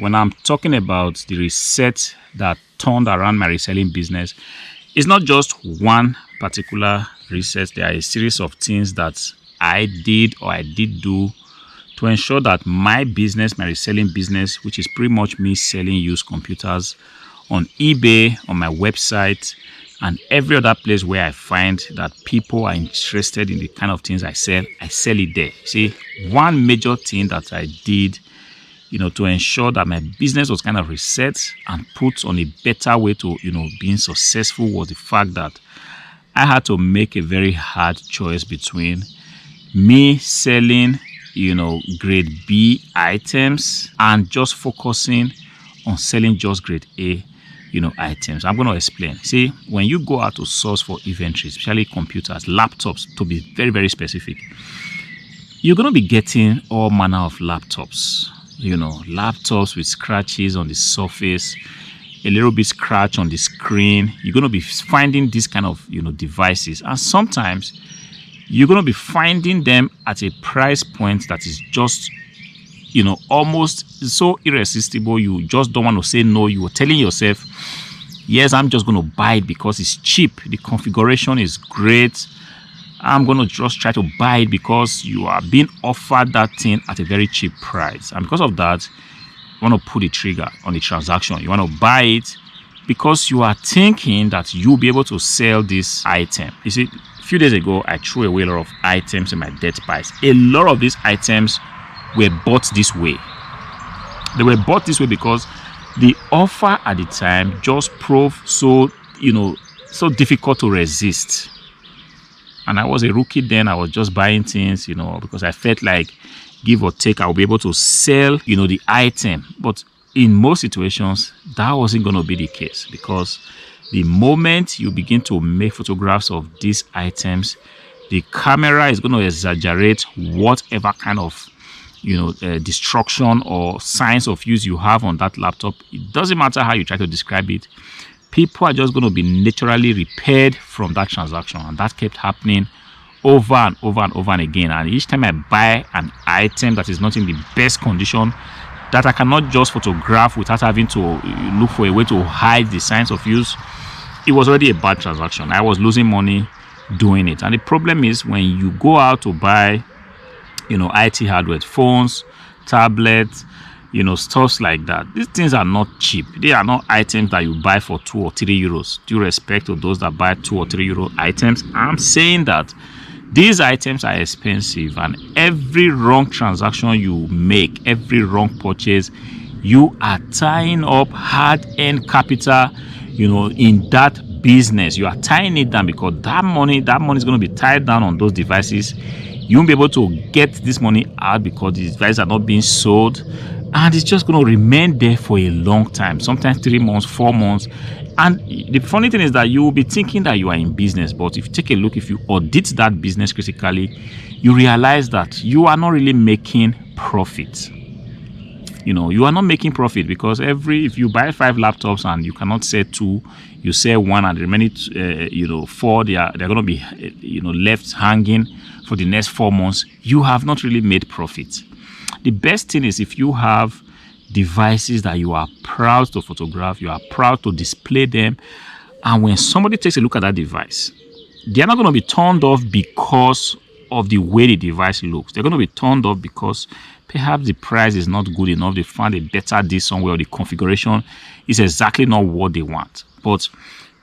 When I'm talking about the reset that turned around my reselling business, it's not just one particular reset. There are a series of things that I did or I did do to ensure that my business, my reselling business, which is pretty much me selling used computers on eBay, on my website, and every other place where I find that people are interested in the kind of things I sell it there. See, one major thing that I did, to ensure that my business was kind of reset and put on a better way to, being successful, was the fact that I had to make a very hard choice between me selling, grade B items and just focusing on selling just grade A, items. I'm going to explain. See, when you go out to source for inventory, especially computers, laptops, to be very, very specific, you're going to be getting all manner of laptops. Laptops with scratches on the surface, a little bit scratch on the screen. You're going to be finding this kind of, devices. And sometimes you're going to be finding them at a price point that is just, almost so irresistible. You just don't want to say no. You are telling yourself, yes, I'm just going to buy it because it's cheap. The configuration is great. I'm going to just try to buy it because you are being offered that thing at a very cheap price. And because of that, you want to pull the trigger on the transaction. You want to buy it because you are thinking that you'll be able to sell this item. You see, a few days ago, I threw away a lot of items in my debt piles. A lot of these items were bought this way. They were bought this way because the offer at the time just proved so so difficult to resist. And I was a rookie then. I was just buying things, because I felt like, give or take, I'll be able to sell, the item. But in most situations, that wasn't going to be the case, because the moment you begin to make photographs of these items, the camera is going to exaggerate whatever kind of, destruction or signs of use you have on that laptop. It doesn't matter how you try to describe it. People are just going to be naturally repaired from that transaction. And that kept happening over and over and over and again. And each time I buy an item that is not in the best condition, that I cannot just photograph without having to look for a way to hide the signs of use, it was already a bad transaction. I was losing money doing it. And the problem is, when you go out to buy, IT hardware, phones, tablets, stuff like that, these things are not cheap. They are not items that you buy for 2 or 3 euros. Due respect to those that buy 2 or 3 euro items, I'm saying that these items are expensive, and every wrong transaction you make, every wrong purchase, you are tying up hard-earned capital, in that business. You are tying it down, because that money is going to be tied down on those devices. You won't be able to get this money out because these devices are not being sold. And it's just going to remain there for a long time, sometimes 3 months, 4 months. And the funny thing is that you will be thinking that you are in business, but if you take a look, if you audit that business critically, you realize that you are not really making profit. You are not making profit, because if you buy 5 laptops and you cannot sell 2, you sell 1, and the remaining 4, they're going to be left hanging for the next 4 months. You have not really made profit. The best thing is if you have devices that you are proud to photograph, you are proud to display them, and when somebody takes a look at that device, they're not going to be turned off because of the way the device looks. They're going to be turned off because perhaps the price is not good enough. They found a better deal somewhere, or the configuration is exactly not what they want. But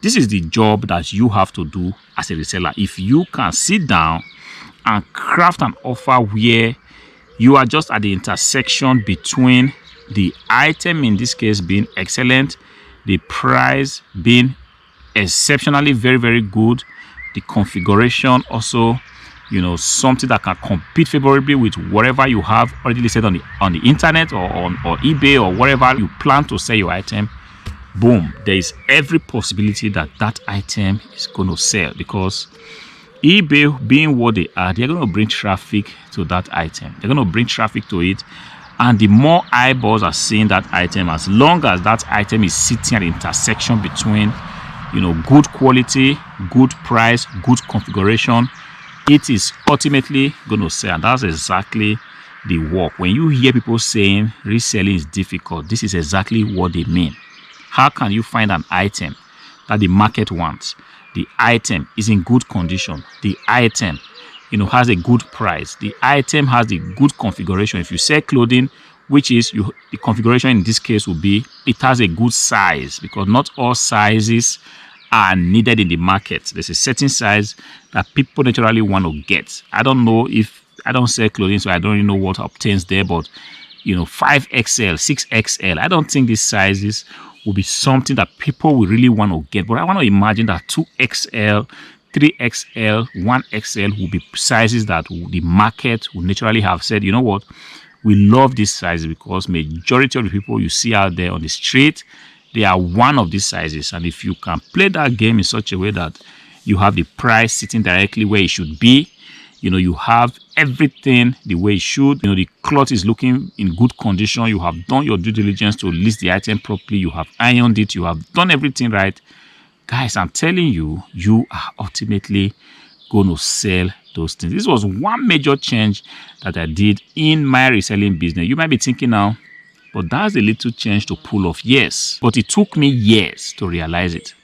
this is the job that you have to do as a reseller. If you can sit down and craft an offer where you are just at the intersection between the item, in this case being excellent, the price being exceptionally very, very good, the configuration also, something that can compete favorably with whatever you have already listed on the internet or eBay or wherever you plan to sell your item. Boom, there is every possibility that item is going to sell, because eBay, being what they are, they're going to bring traffic to that item. They're going to bring traffic to it. And the more eyeballs are seeing that item, as long as that item is sitting at the intersection between, good quality, good price, good configuration, it is ultimately going to sell. And that's exactly the work. When you hear people saying reselling is difficult, this is exactly what they mean. How can you find an item that the market wants? The item is in good condition. The item, has a good price. The item has the good configuration. If you sell clothing, which is the configuration in this case will be it has a good size, because not all sizes are needed in the market. There's a certain size that people naturally want to get. I don't know, if I don't sell clothing, so I don't even know what obtains there, but 5XL, 6XL, I don't think these sizes will be something that people will really want to get. But I want to imagine that 2XL, 3XL, 1XL will be sizes that the market will naturally have said, you know what, we love this size, because majority of the people you see out there on the street, they are one of these sizes. And if you can play that game in such a way that you have the price sitting directly where it should be, you have everything the way it should, the cloth is looking in good condition, you have done your due diligence to list the item properly, you have ironed it, you have done everything right, guys, I'm telling you, you are ultimately going to sell those things. This was one major change that I did in my reselling business. You might be thinking now, but that's a little change to pull off. Yes, but it took me years to realize it.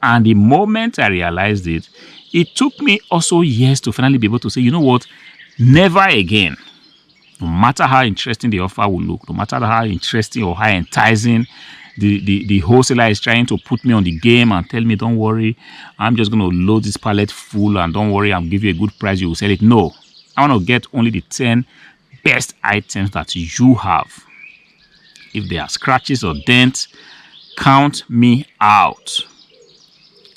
And the moment I realized it, it took me also years to finally be able to say, you know what, never again. No matter how interesting the offer will look, no matter how interesting or how enticing the wholesaler is trying to put me on the game and tell me, don't worry, I'm just going to load this pallet full and don't worry, I'll give you a good price, you will sell it. No, I want to get only the 10 best items that you have. If there are scratches or dents, count me out.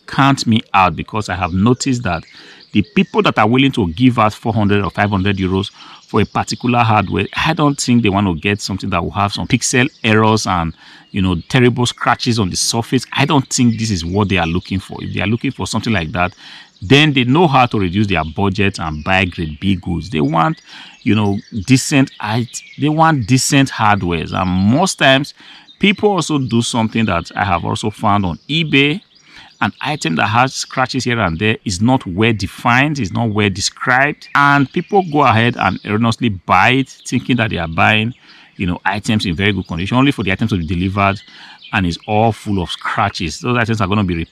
Count me out, because I have noticed that the people that are willing to give us 400 or 500 euros for a particular hardware, I don't think they want to get something that will have some pixel errors and terrible scratches on the surface. I don't think this is what they are looking for. If they are looking for something like that, then they know how to reduce their budget and buy grade B goods. They want decent hardware. And most times people also do something that I have also found on eBay. An item that has scratches here and there is not well defined, is not well described, and people go ahead and erroneously buy it, thinking that they are buying items in very good condition, only for the items to be delivered and is all full of scratches. Those items are going to be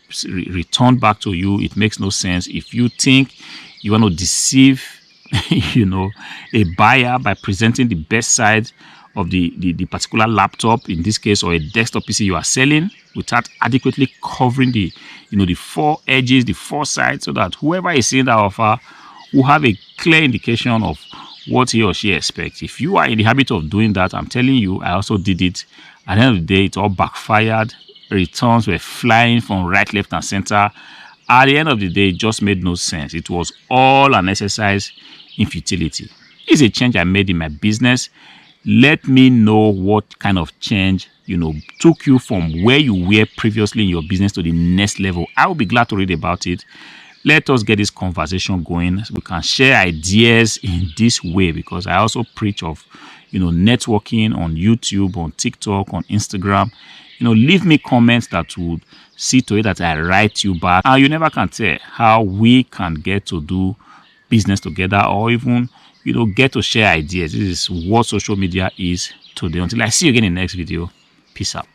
returned back to you. It makes no sense. If you think you want to deceive a buyer by presenting the best side of the particular laptop, in this case, or a desktop PC you are selling, without adequately covering the four edges, the four sides, so that whoever is seeing that offer will have a clear indication of what he or she expects. If you are in the habit of doing that, I'm telling you, I also did it. At the end of the day, it all backfired. Returns were flying from right, left, and center. At the end of the day, it just made no sense. It was all an exercise in futility. It's a change I made in my business. Let me know what kind of change took you from where you were previously in your business to the next level. I will be glad to read about it. Let us get this conversation going. We can share ideas in this way, because I also preach of networking on YouTube, on TikTok, on Instagram. Leave me comments that would see to it that I write you back. And you never can tell how we can get to do business together, or even get to share ideas. This is what social media is today. Until I see you again in the next video, peace out.